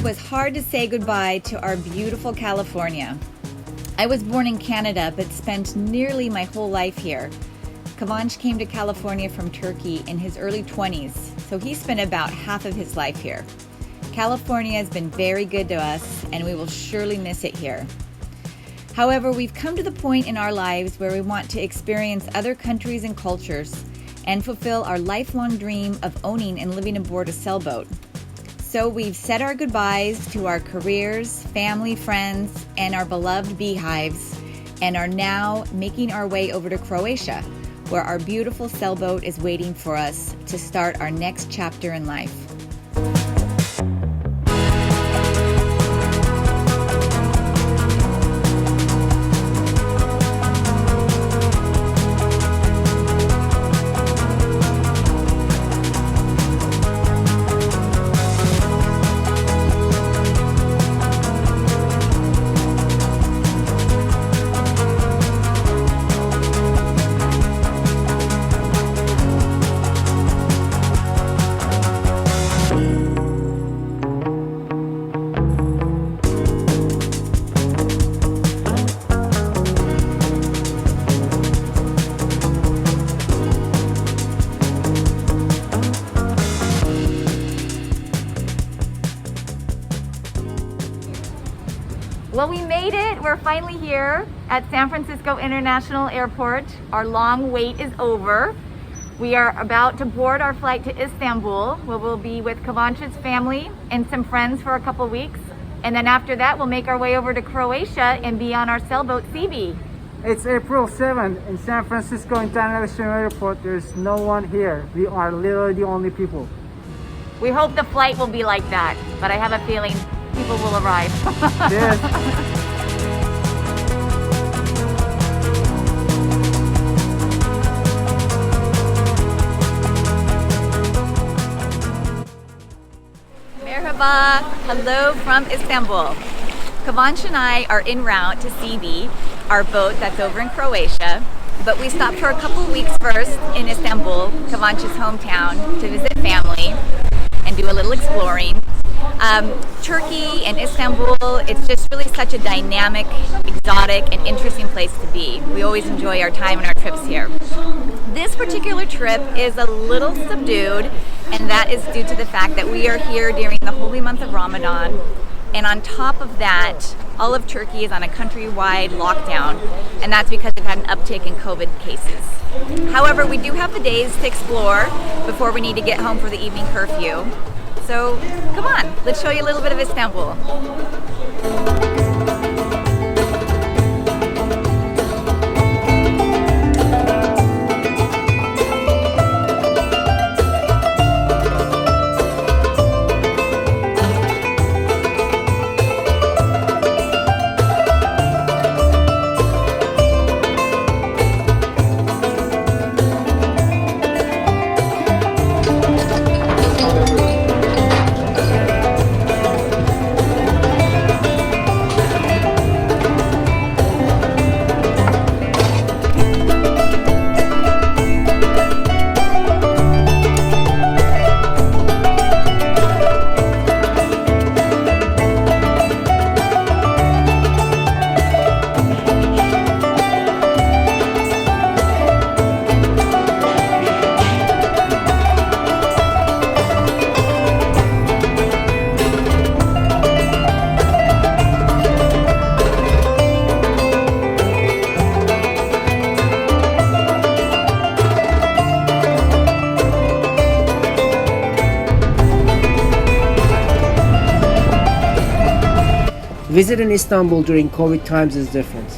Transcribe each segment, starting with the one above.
It was hard to say goodbye to our beautiful California. I was born in Canada, but spent nearly my whole life here. Kıvanç came to California from Turkey in his early 20s, so he spent about half of his life here. California has been very good to us, and we will surely miss it here. However, we've come to the point in our lives where we want to experience other countries and cultures and fulfill our lifelong dream of owning and living aboard a sailboat. So we've said our goodbyes to our careers, family, friends, and our beloved beehives, and are now making our way over to Croatia, where our beautiful sailboat is waiting for us to start our next chapter in life. Well, we made it. We're finally here at San Francisco International Airport. Our long wait is over. We are about to board our flight to Istanbul, where we'll be with Kıvanç's family and some friends for a couple weeks. And then after that, we'll make our way over to Croatia and be on our sailboat CB. It's April 7th in San Francisco International Airport. There's no one here. We are literally the only people. We hope the flight will be like that, but I have a feeling people will arrive. Yes. Merhaba, hello from Istanbul. Kıvanç and I are en route to CB, our boat that's over in Croatia, but we stopped for a couple weeks first in Istanbul, Kıvanç's hometown, to visit family and do a little exploring. Turkey and Istanbul, it's just really such a dynamic, exotic, and interesting place to be. We always enjoy our time and our trips here. This particular trip is a little subdued, and that is due to the fact that we are here during the holy month of Ramadan, and on top of that, all of Turkey is on a countrywide lockdown, and that's because they've had an uptick in COVID cases. However, we do have the days to explore before we need to get home for the evening curfew. So come on, let's show you a little bit of Istanbul. Visiting Istanbul during COVID times is different.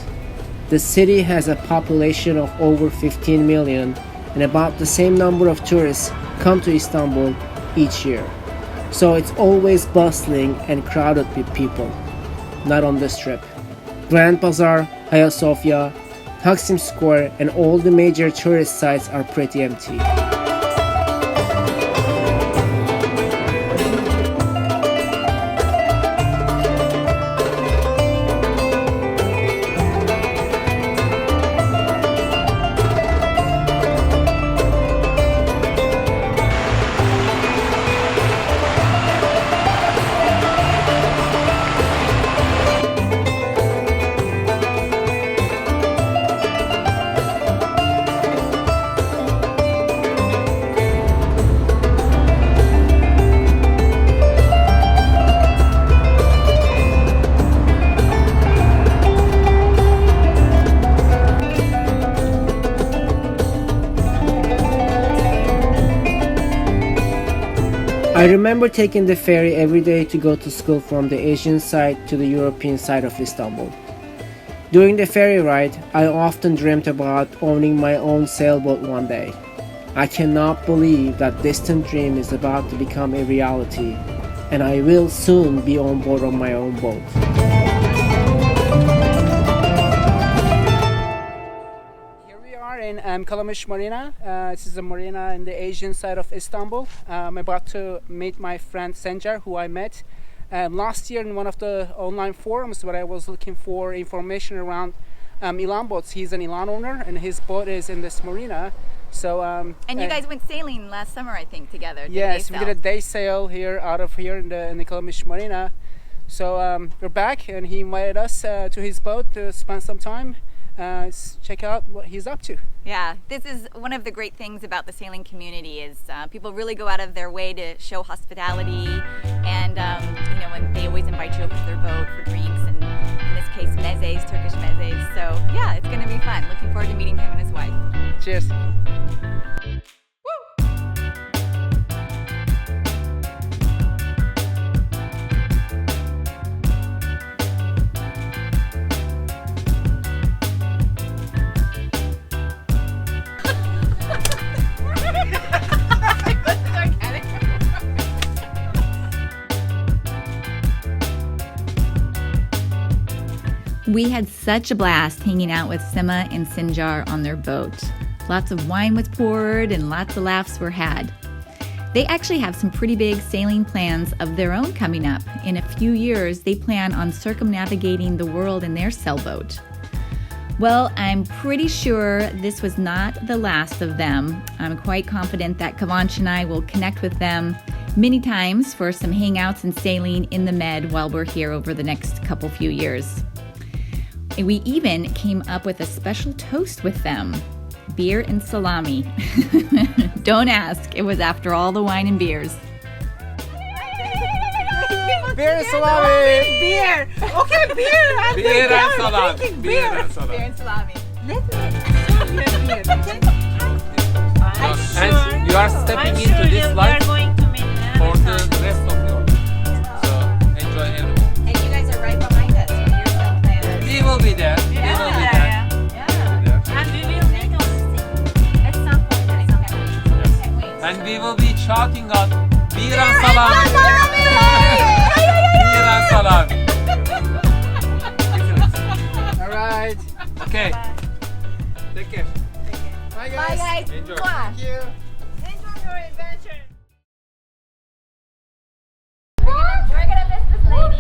The city has a population of over 15 million, and about the same number of tourists come to Istanbul each year. So it's always bustling and crowded with people. Not on this trip. Grand Bazaar, Hagia Sophia, Taksim Square, and all the major tourist sites are pretty empty. I remember taking the ferry every day to go to school from the Asian side to the European side of Istanbul. During the ferry ride, I often dreamt about owning my own sailboat one day. I cannot believe that distant dream is about to become a reality, and I will soon be on board on my own boat. Here we are in Kalamış Marina. This is a marina in the Asian side of Istanbul. I'm about to meet my friend Sencer, who I met last year in one of the online forums where I was looking for information around Ilan boats. He's an Ilan owner and his boat is in this marina. So and you guys went sailing last summer, I think, together. Yes, we did a day sail here out of here in the Kalamış Marina. So we're back, and he invited us to his boat to spend some time, check out what he's up to. Yeah, this is one of the great things about the sailing community is people really go out of their way to show hospitality, and you know, when they always invite you over to their boat for drinks, and in this case, mezes, Turkish mezes. So yeah, it's going to be fun. Looking forward to meeting him and his wife. Cheers. We had such a blast hanging out with Sima and Sinjar on their boat. Lots of wine was poured and lots of laughs were had. They actually have some pretty big sailing plans of their own coming up. In a few years, they plan on circumnavigating the world in their sailboat. Well, I'm pretty sure this was not the last of them. I'm quite confident that Kıvanç and I will connect with them many times for some hangouts and sailing in the Med while we're here over the next few years. We even came up with a special toast with them. Beer and salami. Don't ask, it was after all the wine and beers. Beer and salami! Beer! Okay, beer! And Beer they and are salami. drinking Beer beer. and salami. Beer and salami. Let me show you beer. And you are stepping into this life for the rest of your life. So enjoy everyone. And you guys are right behind us. You're still planners. We will be there. We will be there. And we will make a At some point, I can't wait. And we will be shouting out beer and salami. Beer and salami. Alright. Okay. Take care. Bye guys. Bye guys. Enjoy. Mwah. Thank you. enjoy your adventure. We're gonna miss this lady.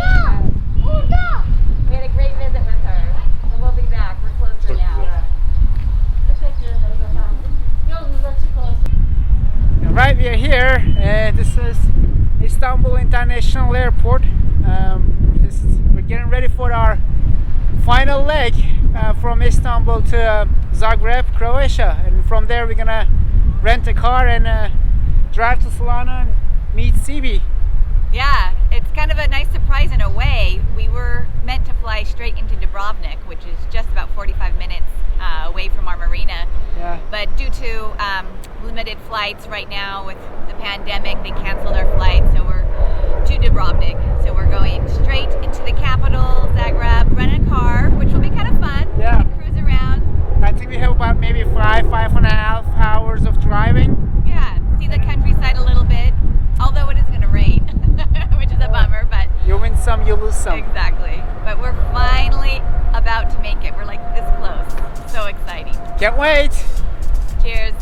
We had a great visit with her. So we'll be back. We're closer now. Right, we are here. This is Istanbul International Airport. We're getting ready for our final leg from Istanbul to Zagreb, Croatia, and from there we're gonna rent a car and drive to Slano and meet Sibi. Yeah, it's kind of a nice surprise in a way. We were meant to fly straight into Dubrovnik, which is just about 45 minutes away from our marina. Yeah. But due to limited flights right now with the pandemic, they canceled our flight, so we're to Dubrovnik. So we're going straight into the capital, Zagreb, rent a car, which will be kind of fun. Yeah. And cruise around. I think we have about maybe 5.5 hours of driving. Yeah, see the countryside a little bit, although it is going to rain, which is a bummer, but You win some, you lose some. exactly. But we're finally about to make it. We're like this close. So exciting. Can't wait. Cheers.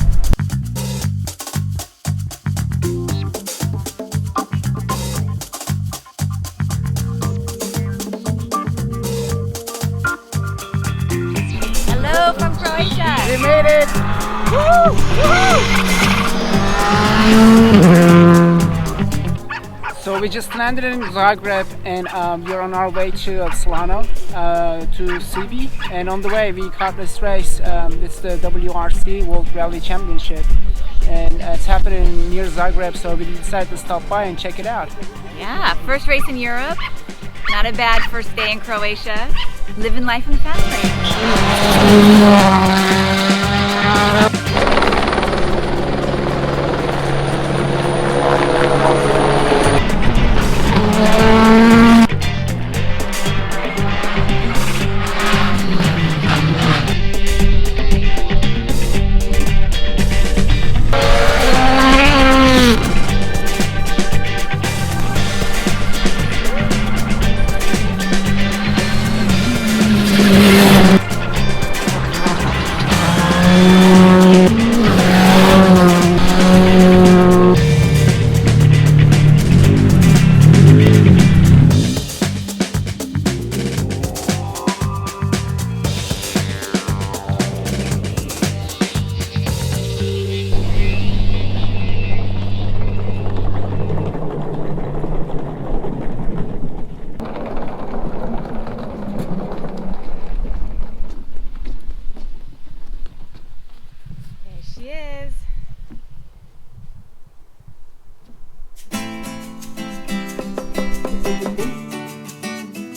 Hello from Croatia. We made it. So we just landed in Zagreb and we're on our way to Slano, to Sibi, and on the way we caught this race. It's the WRC World Rally Championship, and it's happening near Zagreb, so we decided to stop by and check it out. Yeah, first race in Europe. Not a bad first day in Croatia. Living life in the fast lane.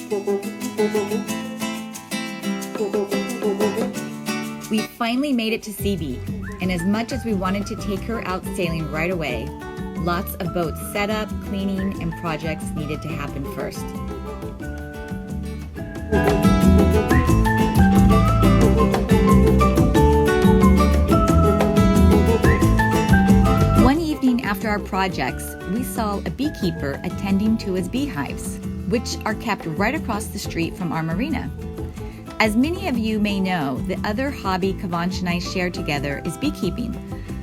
We finally made it to Seaby, and as much as we wanted to take her out sailing right away, lots of boat setup, cleaning, and projects needed to happen first. One evening after our projects, we saw a beekeeper attending to his beehives, which are kept right across the street from our marina. As many of you may know, the other hobby Kavanch and I share together is beekeeping.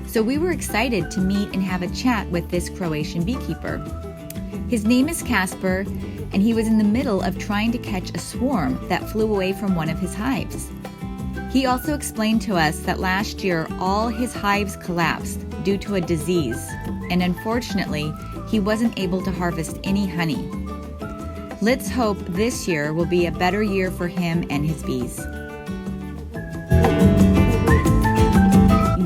So we were excited to meet and have a chat with this Croatian beekeeper. His name is Casper, and he was in the middle of trying to catch a swarm that flew away from one of his hives. He also explained to us that last year all his hives collapsed due to a disease, and unfortunately, he wasn't able to harvest any honey. Let's hope this year will be a better year for him and his bees.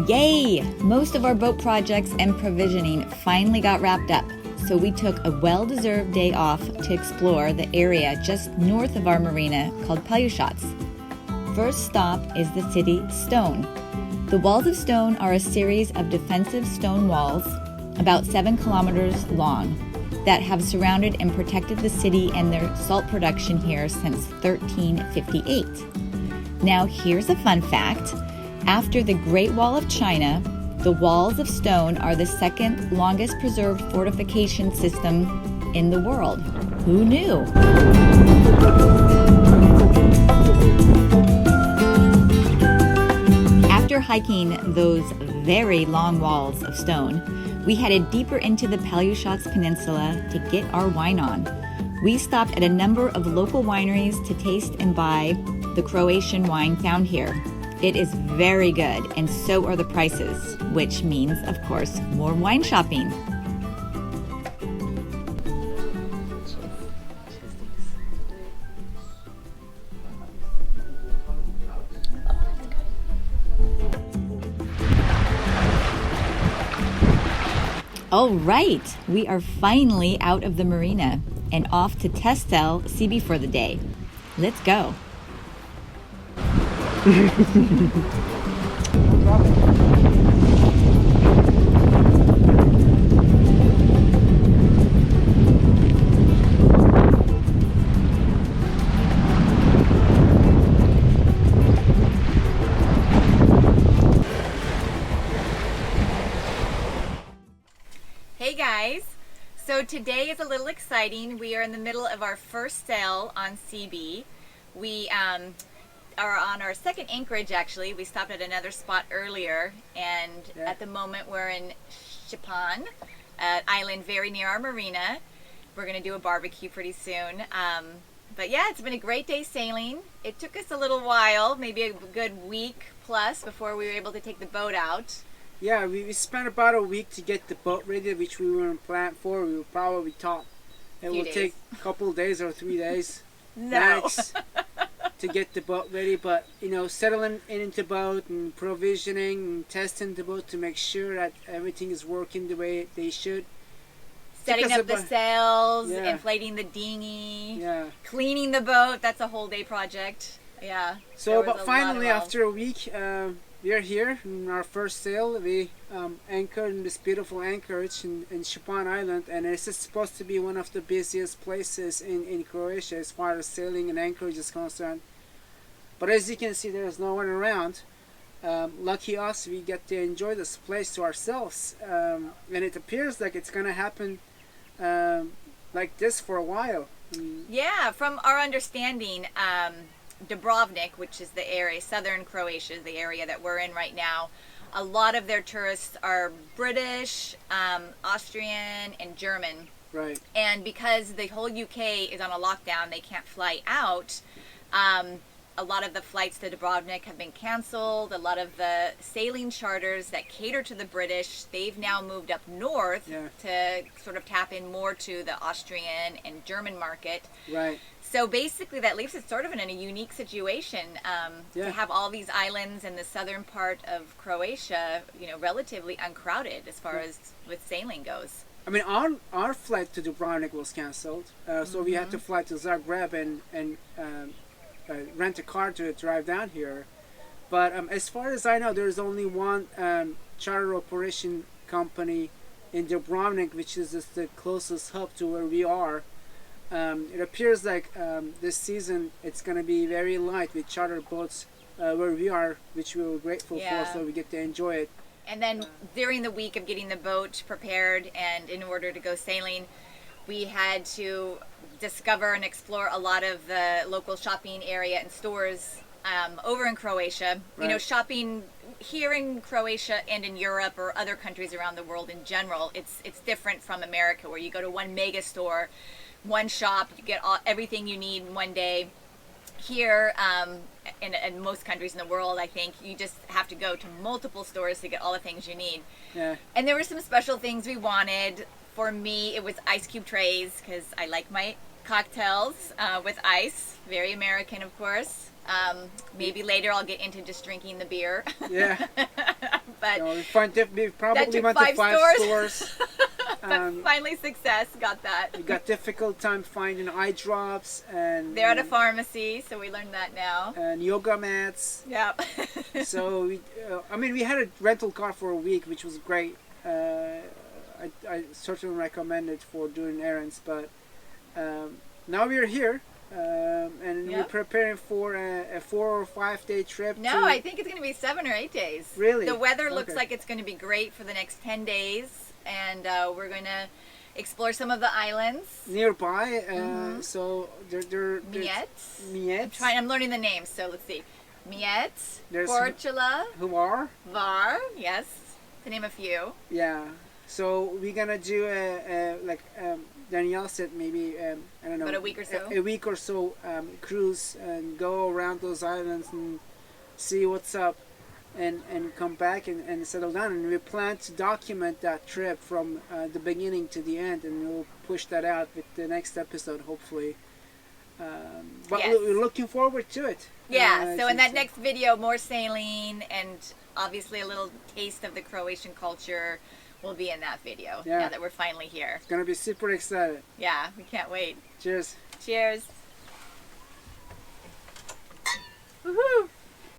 Yay! Most of our boat projects and provisioning finally got wrapped up, so we took a well-deserved day off to explore the area just north of our marina called Peljesac. First stop is the city Ston. The walls of Ston are a series of defensive stone walls about 7 kilometers long that have surrounded and protected the city and their salt production here since 1358. Now here's a fun fact. After the Great Wall of China, the walls of Ston are the second longest preserved fortification system in the world. Who knew? After hiking those very long walls of stone, we headed deeper into the Peljesac Peninsula to get our wine on. We stopped at a number of local wineries to taste and buy the Croatian wine found here. It is very good, and so are the prices, which means, of course, more wine shopping. All right, we are finally out of the marina and off to Testel, Seaby for the day. Let's go. Hey guys, so today is a little exciting. We are in the middle of our first sail on CB. We are on our second anchorage actually. We stopped at another spot earlier, and at the moment we're in Shqipan, an island very near our marina. We're going to do a barbecue pretty soon. But yeah, it's been a great day sailing. It took us a little while, maybe a good week plus, before we were able to take the boat out. Yeah, we spent about a week to get the boat ready, which we weren't planned for. We probably thought it will take a couple of days or 3 days max to get the boat ready. But you know, settling into the boat and provisioning and testing the boat to make sure that everything is working the way they should. Setting up the sails, inflating the dinghy, cleaning the boat. That's a whole day project. Yeah. So, but finally, after a week, we are here in our first sail. We anchored in this beautiful anchorage in Shqipan Island, and this is supposed to be one of the busiest places in Croatia as far as sailing and anchorage is concerned. But as you can see, there's no one around. Lucky us, we get to enjoy this place to ourselves, and it appears like it's gonna happen like this for a while. Yeah, from our understanding, Dubrovnik, which is the area, southern Croatia, the area that we're in right now, a lot of their tourists are British, Austrian, and German. Right. And because the whole UK is on a lockdown, they can't fly out. A lot of the flights to Dubrovnik have been canceled. A lot of the sailing charters that cater to the British, they've now moved up north to sort of tap in more to the Austrian and German market. Right. So basically that leaves it sort of in a unique situation to have all these islands in the southern part of Croatia, you know, relatively uncrowded as far as with sailing goes. I mean, our flight to Dubrovnik was canceled, so we had to fly to Zagreb and rent a car to drive down here. But as far as I know, there's only one charter operation company in Dubrovnik, which is just the closest hub to where we are. It appears like this season it's going to be very light with charter boats where we are, which we were grateful Yeah. for, so we get to enjoy it. And then during the week of getting the boat prepared and in order to go sailing, we had to discover and explore a lot of the local shopping area and stores over in Croatia. You know, Right. shopping here in Croatia and in Europe or other countries around the world in general, it's different from America, where you go to one mega store, one shop, you get everything you need in one day. Here, in most countries in the world, I think you just have to go to multiple stores to get all the things you need. Yeah. And there were some special things we wanted. For me, it was ice cube trays, because I like my cocktails with ice. Very American, of course. Maybe later I'll get into just drinking the beer. Yeah. But We probably took went to 5 5 stores. stores. but finally success, got that. We got difficult time finding eye drops and They're at a pharmacy, so we learned that now. and yoga mats. Yep. So we had a rental car for a week, which was great. I certainly recommend it for doing errands. But now we're here, and we're Yep. preparing for a 4 or 5 day trip. No, I think it's going to be 7 or 8 days. Really? The weather looks Okay. like it's going to be great for the next 10 days, and we're going to explore some of the islands. Nearby, so they're Mijet. Mijet, I'm learning the names, so let's see. Mijet, There's- Korchula, Hvar. Hvar, yes, to name a few. Yeah. So we're gonna do like Danielle said, maybe I don't know, About a week or so? a week or so cruise and go around those islands and see what's up, and come back and settle down. And we plan to document that trip from the beginning to the end, and we'll push that out with the next episode, hopefully. But Yes. we're looking forward to it. Yeah, so in that it's- next video, more sailing and obviously a little taste of the Croatian culture will be in that video. Yeah. Now that we're finally here. It's gonna be super excited. Yeah, we can't wait. Cheers. Cheers. Woohoo!